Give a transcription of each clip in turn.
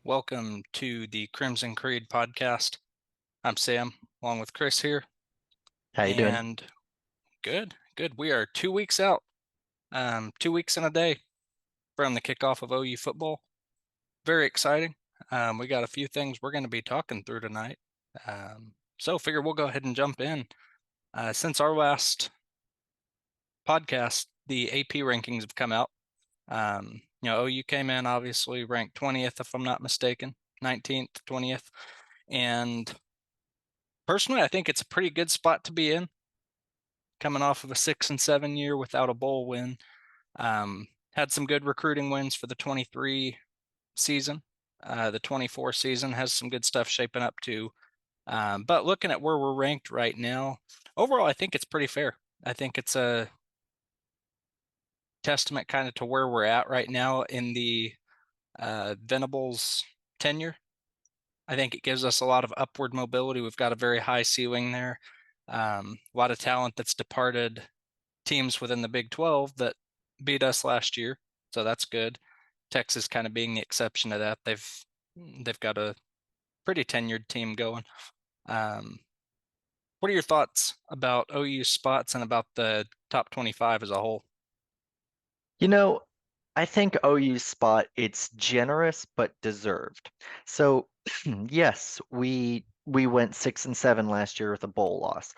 Welcome to the Crimson Creed podcast. I'm Sam, along with Chris here, How you doing? and good. We are 2 weeks out, 2 weeks and a day from the kickoff of OU football. Very exciting. We got a few things we're going to be talking through tonight. So figure we'll go ahead and jump in. Since our last podcast, the AP rankings have come out. OU came in obviously ranked 20th, if I'm not mistaken, 19th, 20th. And personally, I think it's a pretty good spot to be in, coming off of a 6-7 year without a bowl win. Had some good recruiting wins for the 23 season. The 24 season has some good stuff shaping up too. But looking at where we're ranked right now, overall, I think it's pretty fair. I think it's a testament kind of to where we're at right now in the Venables tenure. I think it gives us a lot of upward mobility. We've got a very high ceiling there. A lot of talent that's departed teams within the Big 12 that beat us last year, so that's good. Texas kind of being the exception to that. They've got a pretty tenured team going. What are your thoughts about OU spots and about the top 25 as a whole? You know, I think OU's spot, it's generous but deserved. So, yes, we went 6-7 last year with a bowl loss.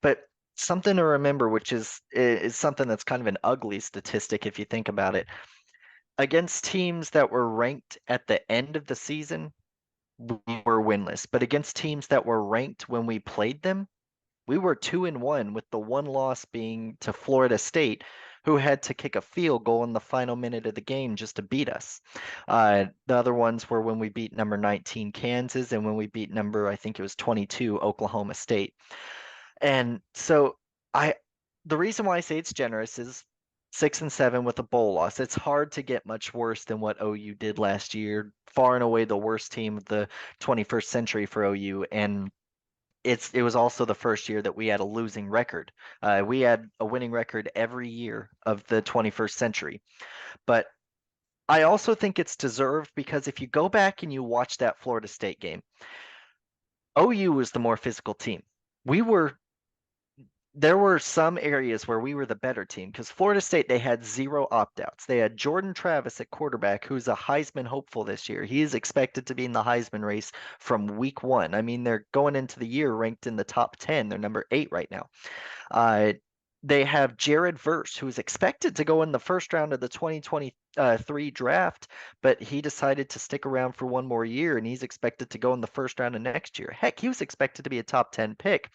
But something to remember, which is something that's kind of an ugly statistic if you think about it. Against teams that were ranked at the end of the season, we were winless. But against teams that were ranked when we played them, we were 2-1, with the one loss being to Florida State, who had to kick a field goal in the final minute of the game just to beat us. The other ones were when we beat number 19 Kansas and when we beat number, I think it was 22 Oklahoma State. And so I the reason why I say it's generous is 6-7 with a bowl loss. It's hard to get much worse than what OU did last year. Far and away the worst team of the 21st century for OU, and it was also the first year that we had a losing record. We had a winning record every year of the 21st century. But I also think it's deserved because if you go back and you watch that Florida State game, OU was the more physical team. We were There were some areas where we were the better team because Florida State, they had zero opt-outs. They had Jordan Travis at quarterback, who's a Heisman hopeful this year. He is expected to be in the Heisman race from week one. I mean, they're going into the year ranked in the top 10. They're number 8 right now. Uh, they have Jared Verse, who is expected to go in the first round of the 2023 draft, but he decided to stick around for one more year, and he's expected to go in the first round of next year. Heck, he was expected to be a top 10 pick.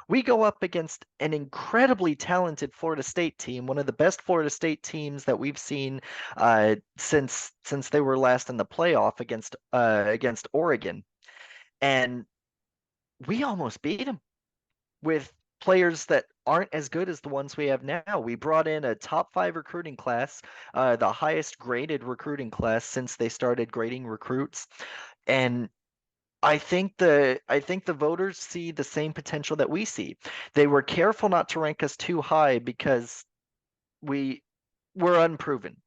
We go up against an incredibly talented Florida State team, one of the best Florida State teams that we've seen since they were last in the playoff against Oregon, and we almost beat them with players that aren't as good as the ones we have now. We brought in a top 5 recruiting class, the highest graded recruiting class since they started grading recruits, and I think the voters see the same potential that we see. They were careful not to rank us too high because we we're unproven.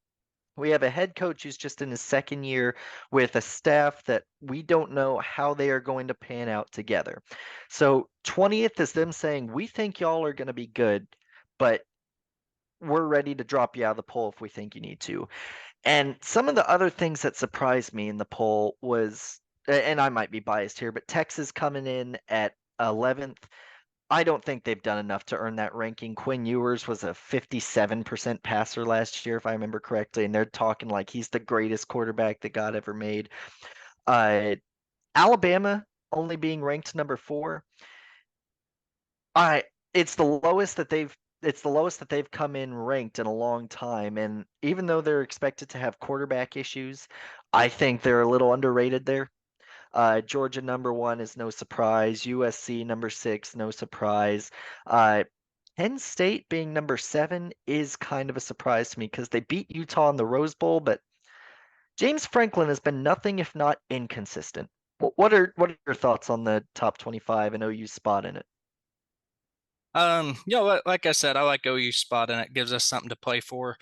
We have a head coach who's just in his second year with a staff that we don't know how they are going to pan out together. So 20th is them saying, we think y'all are going to be good, but we're ready to drop you out of the poll if we think you need to. And some of the other things that surprised me in the poll was, and I might be biased here, but Texas coming in at 11th. I don't think they've done enough to earn that ranking. Quinn Ewers was a 57% passer last year, if I remember correctly, and they're talking like he's the greatest quarterback that God ever made. Uh, Alabama only being ranked number 4. I it's the lowest that they've come in ranked in a long time, and even though they're expected to have quarterback issues, I think they're a little underrated there. Georgia number 1 is no surprise. USC number 6, no surprise. Uh, Penn State being number 7 is kind of a surprise to me because they beat Utah in the Rose Bowl, but James Franklin has been nothing if not inconsistent. What are your thoughts on the top 25 and OU spot in it? Like I said, I like OU spot and it gives us something to play for.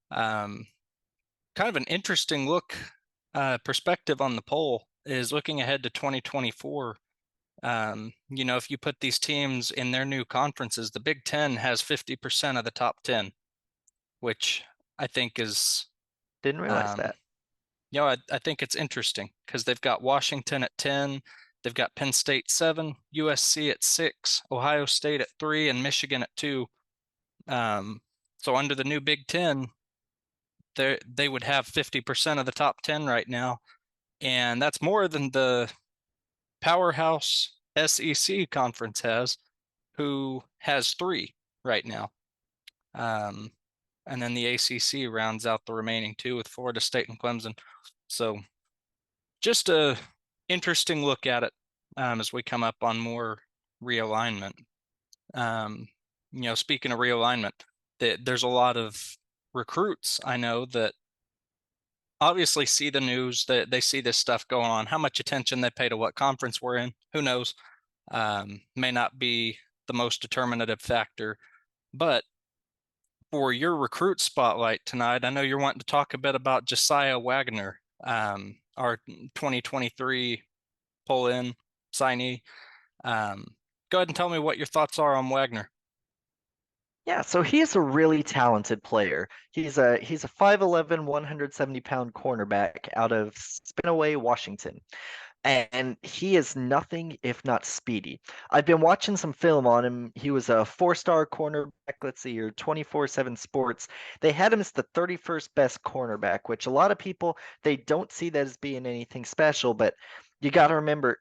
Um, Kind of an interesting look perspective on the poll is looking ahead to 2024. If you put these teams in their new conferences, the Big Ten has 50% of the top 10, which I think is, Didn't realize um, that. I think it's interesting because they've got Washington at 10, they've got Penn State 7, USC at 6, Ohio State at 3, and Michigan at 2. So under the new Big Ten, they would have 50% of the top 10 right now, and that's more than the powerhouse SEC conference has, who has 3 right now. And then the ACC rounds out the remaining 2 with Florida State and Clemson. So just a interesting look at it as we come up on more realignment. Um, Speaking of realignment, there's a lot of recruits I know that obviously see the news, that they see this stuff going on. How much attention they pay to what conference we're in, who knows? May not be the most determinative factor. But for your recruit spotlight tonight, I know you're wanting to talk a bit about Josiah Wagner, our 2023 pull-in signee. Go ahead and tell me what your thoughts are on Wagner. Yeah, so he's a really talented player. He's a 5'11", 170-pound cornerback out of Spinaway, Washington. And he is nothing if not speedy. I've been watching some film on him. He was a 4-star cornerback, let's see here, 24/7 Sports. They had him as the 31st best cornerback, which a lot of people they don't see that as being anything special, but you got to remember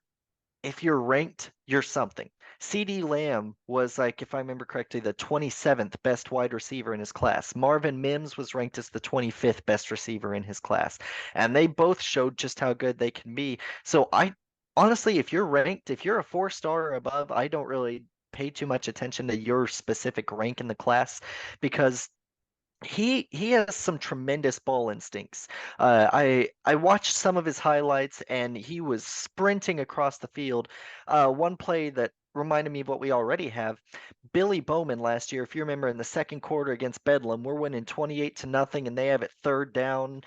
if you're ranked, you're something. CD Lamb was like, if I remember correctly, the 27th best wide receiver in his class. Marvin Mims was ranked as the 25th best receiver in his class. And they both showed just how good they can be. So I honestly, if you're ranked, if you're a 4-star or above, I don't really pay too much attention to your specific rank in the class because he has some tremendous ball instincts. I watched some of his highlights and he was sprinting across the field. One play that reminded me of what we already have. Billy Bowman last year, if you remember in the second quarter against Bedlam, we're winning 28-0 and they have it third down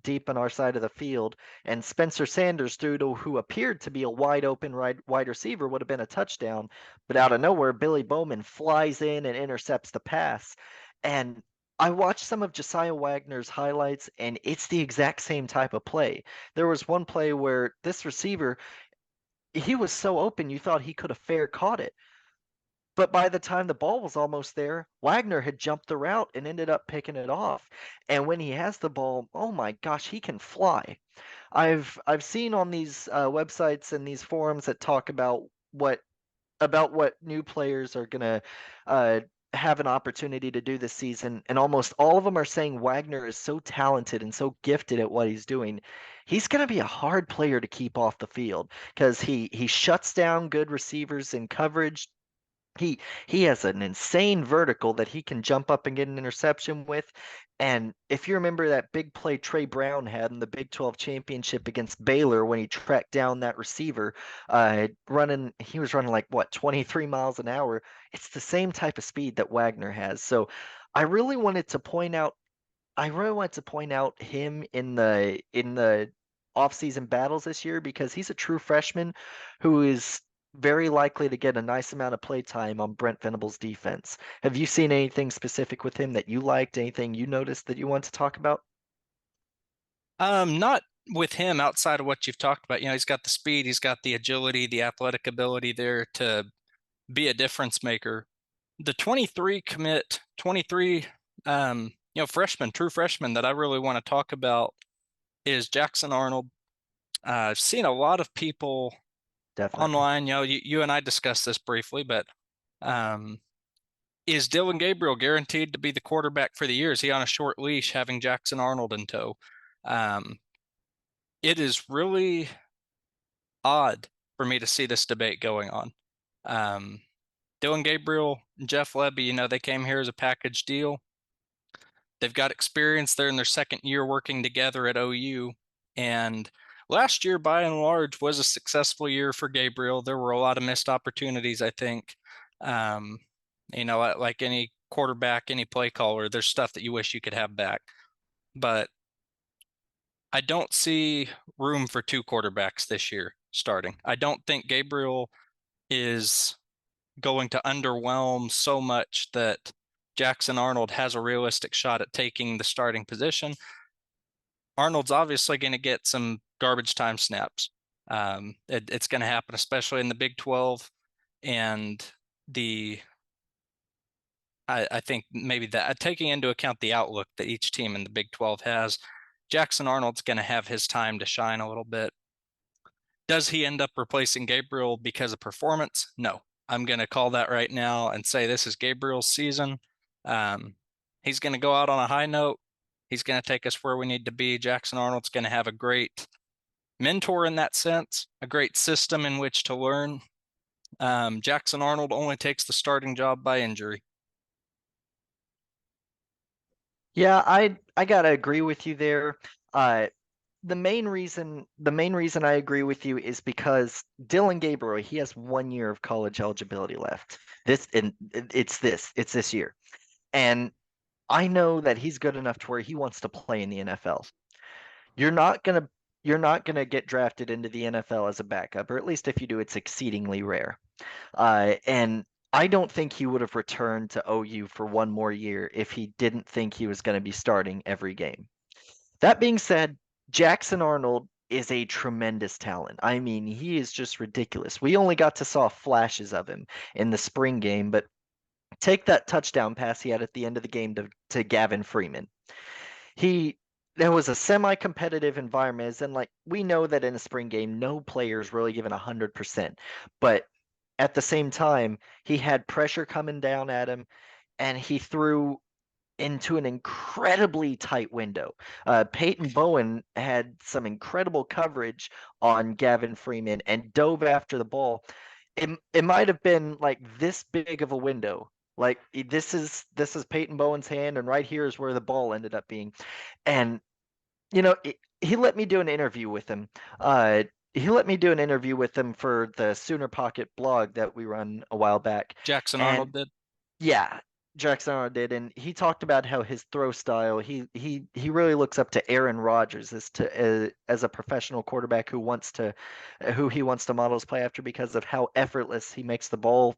deep on our side of the field. And Spencer Sanders threw to who appeared to be a wide open wide receiver would have been a touchdown. But out of nowhere, Billy Bowman flies in and intercepts the pass. And I watched some of Josiah Wagner's highlights, and it's the exact same type of play. There was one play where this receiver, he was so open you thought he could have fair caught it. But by the time the ball was almost there, Wagner had jumped the route and ended up picking it off. And when he has the ball, oh my gosh, he can fly. I've seen on these websites and these forums that talk about what new players are gonna uh, have an opportunity to do this season, and almost all of them are saying Wagner is so talented and so gifted at what he's doing. He's gonna be a hard player to keep off the field because he shuts down good receivers in coverage. He has an insane vertical that he can jump up and get an interception with. And if you remember that big play Trey Brown had in the Big 12 championship against Baylor when he tracked down that receiver, he was running like what 23 miles an hour. It's the same type of speed that Wagner has. So I really wanted to point out I really want to point out him in the off-season battles this year because he's a true freshman who is very likely to get a nice amount of play time on Brent Venable's defense. Have you seen anything specific with him that you liked? Anything you noticed that you want to talk about? Not with him outside of what you've talked about. He's got the speed, he's got the agility, the athletic ability there to be a difference maker. The 23 commit, 23, freshman, true freshman that I really want to talk about is Jackson Arnold. I've seen a lot of people Definitely. online. You and I discussed this briefly, but um, is Dylan Gabriel guaranteed to be the quarterback for the year? Is he on a short leash having Jackson Arnold in tow? Um, it is really odd for me to see this debate going on. Um, Dylan Gabriel, Jeff Lebby, they came here as a package deal. They've got experience. They're in their second year working together at OU. And last year, by and large, was a successful year for Gabriel. There were a lot of missed opportunities, I think. Um, like any quarterback, any play caller, there's stuff that you wish you could have back. But I don't see room for two quarterbacks this year starting. I don't think Gabriel is going to underwhelm so much that Jackson Arnold has a realistic shot at taking the starting position. Arnold's obviously going to get some garbage time snaps. It's going to happen, especially in the Big 12, and the I think maybe that taking into account the outlook that each team in the Big 12 has, Jackson Arnold's going to have his time to shine a little bit. Does he end up replacing Gabriel because of performance? No. I'm going to call that right now and say this is Gabriel's season. Um, he's going to go out on a high note. He's going to take us where we need to be. Jackson Arnold's going to have a great mentor in that sense, a great system in which to learn. Jackson Arnold only takes the starting job by injury. Yeah, I gotta agree with you there. Uh, the main reason I agree with you is because Dylan Gabriel, he has 1 year of college eligibility left. It's this year. And I know that he's good enough to where he wants to play in the NFL. You're not gonna you're not gonna get drafted into the NFL as a backup, or at least if you do, it's exceedingly rare. And I don't think he would have returned to OU for 1 more year if he didn't think he was going to be starting every game. That being said, Jackson Arnold is a tremendous talent. I mean, he is just ridiculous. We only got to saw flashes of him in the spring game, but take that touchdown pass he had at the end of the game to Gavin Freeman. He There was a semi-competitive environment, as in like we know that in a spring game, no player is really given 100%, but at the same time, he had pressure coming down at him, and he threw into an incredibly tight window. Peyton Bowen had some incredible coverage on Gavin Freeman and dove after the ball. It might have been like this big of a window. Like this is Peyton Bowen's hand, and right here is where the ball ended up being. And he let me do an interview with him. He let me do an interview with him for the Sooner Pocket blog that we run a while back. Jackson And Arnold did. yeah, Jackson Arnold did, and he talked about how his throw style. He really looks up to Aaron Rodgers as a professional quarterback who he wants to model his play after because of how effortless he makes the ball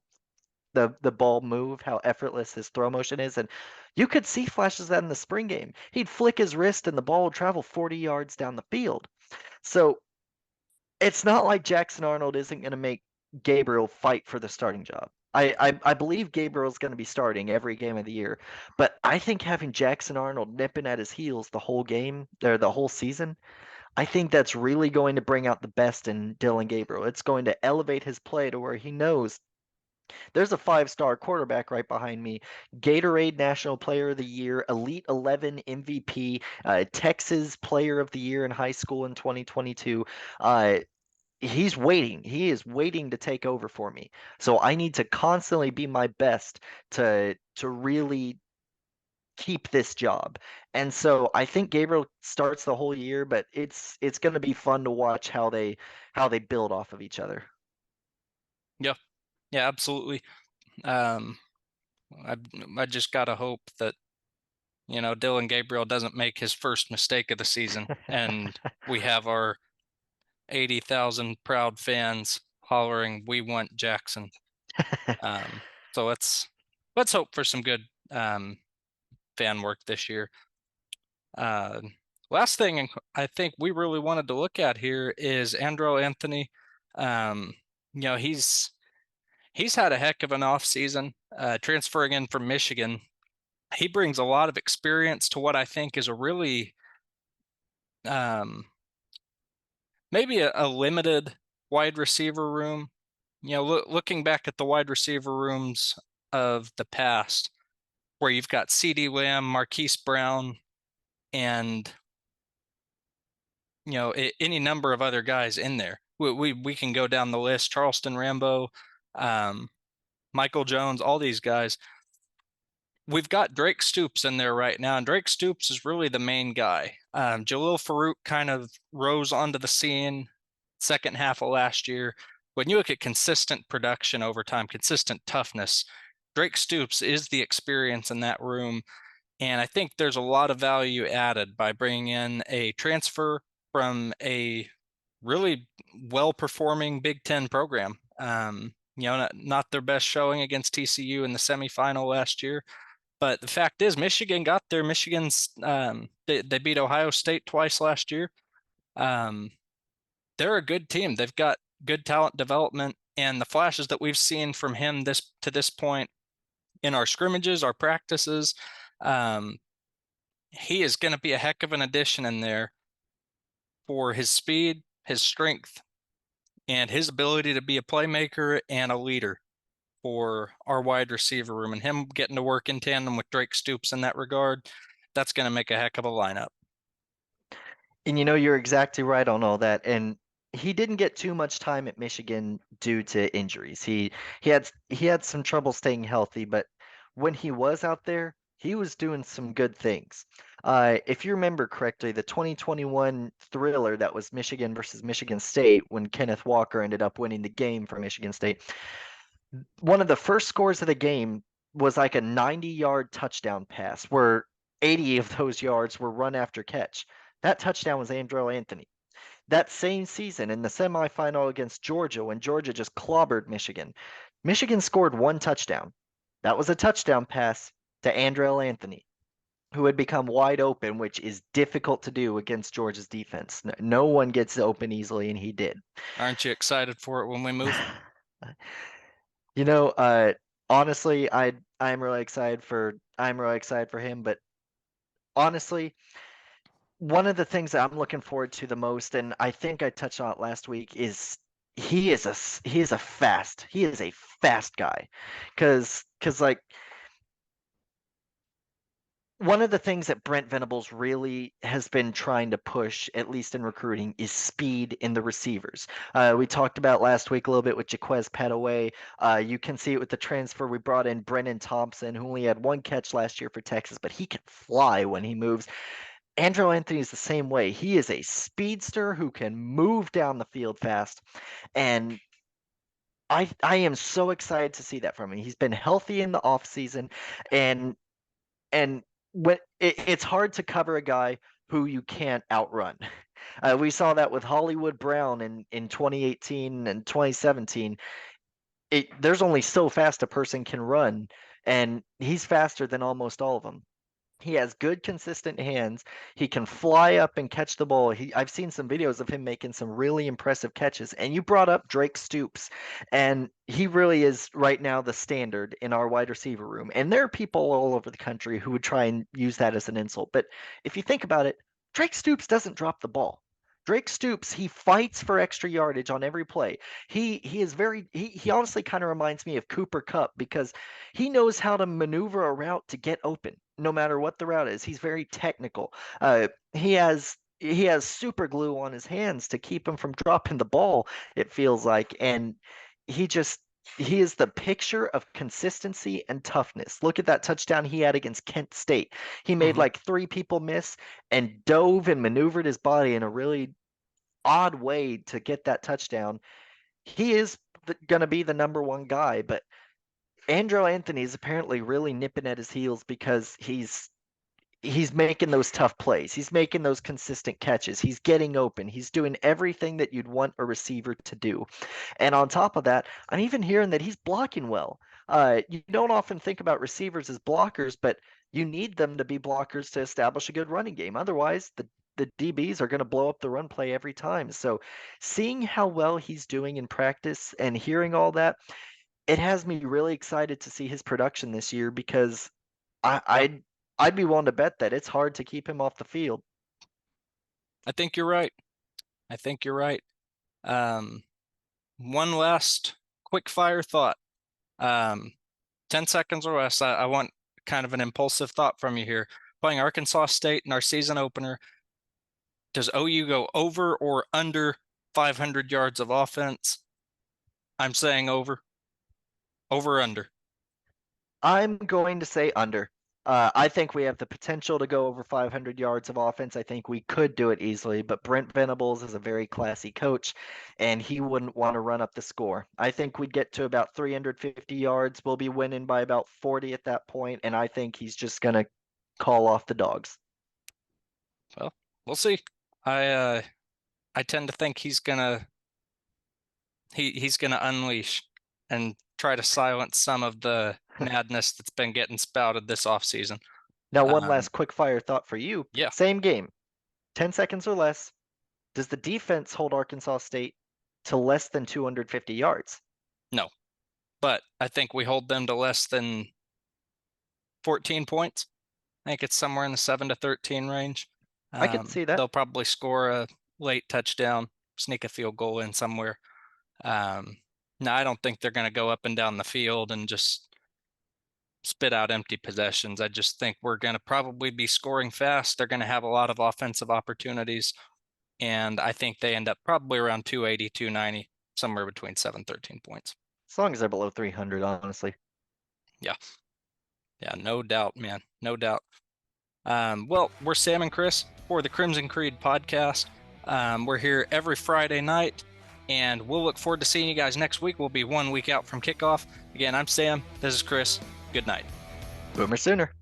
move, how effortless his throw motion is. And you could see flashes of that in the spring game. He'd flick his wrist and the ball would travel 40 yards down the field. So it's not like Jackson Arnold isn't going to make Gabriel fight for the starting job. I believe Gabriel's going to be starting every game of the year, but I think having Jackson Arnold nipping at his heels the whole game or the whole season, I think that's really going to bring out the best in Dylan Gabriel. It's going to elevate his play to where he knows there's a 5-star quarterback right behind me. Gatorade National Player of the Year, Elite 11 MVP, Texas Player of the Year in high school in 2022. He's waiting. He is waiting to take over for me. So I need to constantly be my best to really keep this job. And so I think Gabriel starts the whole year, but it's going to be fun to watch how they build off of each other. Yeah, yeah, absolutely. Um, I I just gotta hope that Dylan Gabriel doesn't make his first mistake of the season, and we have our 80,000 proud fans hollering, "We want Jackson." Um, so let's hope for some good fan work this year. Uh, Last thing I think we really wanted to look at here is Andrew Anthony. Um, he's had a heck of an off season, transferring in from Michigan. He brings a lot of experience to what I think is a really um, maybe a limited wide receiver room. Looking back at the wide receiver rooms of the past, where you've got CeeDee Lamb, Marquise Brown, and any number of other guys in there. We can go down the list: Charleston Rambo, um, Michael Jones, all these guys. We've got Drake Stoops in there right now, and Drake Stoops is really the main guy. Jalil Farouk kind of rose onto the scene second half of last year. When you look at consistent production over time, consistent toughness, Drake Stoops is the experience in that room. And I think there's a lot of value added by bringing in a transfer from a really well-performing Big Ten program. Not their best showing against TCU in the semifinal last year, but the fact is, Michigan got there. They beat Ohio State twice last year. Um, they're a good team. They've got good talent development, and the flashes that we've seen from him to this point in our scrimmages, our practices, um, he is going to be a heck of an addition in there for his speed, his strength, and his ability to be a playmaker and a leader for our wide receiver room. And him getting to work in tandem with Drake Stoops in that regard, that's going to make a heck of a lineup. And you're exactly right on all that. And he didn't get too much time at Michigan due to injuries. He had some trouble staying healthy, but when he was out there, he was doing some good things. If you remember correctly, the 2021 thriller that was Michigan versus Michigan State, when Kenneth Walker ended up winning the game for Michigan State, one of the first scores of the game was like a 90-yard touchdown pass where 80 of those yards were run after catch. That touchdown was Andrel Anthony. That same season in the semifinal against Georgia, when Georgia just clobbered Michigan, Michigan scored one touchdown. That was a touchdown pass to Andrel Anthony, who had become wide open, which is difficult to do against Georgia's defense. No one gets open easily, and he did. Aren't you excited for it when we move? You know, uh, honestly, I'm really excited for him, but honestly, one of the things that I'm looking forward to the most, and I think I touched on it last week, is he is a fast guy, because like one of the things that Brent Venables really has been trying to push, at least in recruiting, is speed in the receivers. We talked about last week a little bit with Jaquez Petaway. You can see it with the transfer. We brought in Brennan Thompson, who only had one catch last year for Texas, but he can fly when he moves. Andrew Anthony is the same way. He is a speedster who can move down the field fast, and I am so excited to see that from him. He's been healthy in the offseason, and and it's hard to cover a guy who you can't outrun. We saw that with Hollywood Brown in 2018 and 2017. There's only so fast a person can run, and he's faster than almost all of them. He has good, consistent hands. He can fly up and catch the ball. I've seen some videos of him making some really impressive catches. And you brought up Drake Stoops, and he really is right now the standard in our wide receiver room. And there are people all over the country who would try and use that as an insult. But if you think about it, Drake Stoops doesn't drop the ball. Drake Stoops, he fights for extra yardage on every play. He honestly kind of reminds me of Cooper Kupp because he knows how to maneuver a route to get open no matter what the route is. He's very technical. He has super glue on his hands to keep him from dropping the ball, it feels like. And he just he is the picture of consistency and toughness. Look at that touchdown he had against Kent State. He made Mhm. like three people miss and dove and maneuvered his body in a really odd way to get that touchdown. He is going to be the number one guy, but Andrew Anthony is apparently really nipping at his heels because he's making those tough plays. He's making those consistent catches. He's getting open. He's doing everything that you'd want a receiver to do. And on top of that, I'm even hearing that he's blocking well. You don't often think about receivers as blockers, but you need them to be blockers to establish a good running game. Otherwise, the DBs are going to blow up the run play every time. So, seeing how well he's doing in practice and hearing all that, it has me really excited to see his production this year because I, Yep. I'd be willing to bet that it's hard to keep him off the field. I think you're right. I think you're right. Um, one last quick fire thought. 10 seconds or less. I want kind of an impulsive thought from you here. Playing Arkansas State in our season opener, does OU go over or under 500 yards of offense? I'm saying over. Over or under. I'm going to say under. I think we have the potential to go over 500 yards of offense. I think we could do it easily, but Brent Venables is a very classy coach, and he wouldn't want to run up the score. I think we'd get to about 350 yards. We'll be winning by about 40 at that point, and I think he's just going to call off the dogs. Well, we'll see. I I tend to think he's gonna unleash and try to silence some of the madness that's been getting spouted this offseason. Now, one last quick fire thought for you. Yeah. Same game, 10 seconds or less. Does the defense hold Arkansas State to less than 250 yards? No, but I think we hold them to less than 14 points. I think it's somewhere in the 7 to 13 range. I could see that. They'll probably score a late touchdown, sneak a field goal in somewhere. No, I don't think they're going to go up and down the field and just spit out empty possessions. I just think we're going to probably be scoring fast. They're going to have a lot of offensive opportunities. And I think they end up probably around 280, 290, somewhere between 7, 13 points. As long as they're below 300, honestly. Yeah. Yeah, no doubt, man. No doubt. Well, we're Sam and Chris for the Crimson Creed podcast. We're here every Friday night, and we'll look forward to seeing you guys next week. We'll be 1 week out from kickoff. Again, I'm Sam. This is Chris. Good night. Boomer Sooner.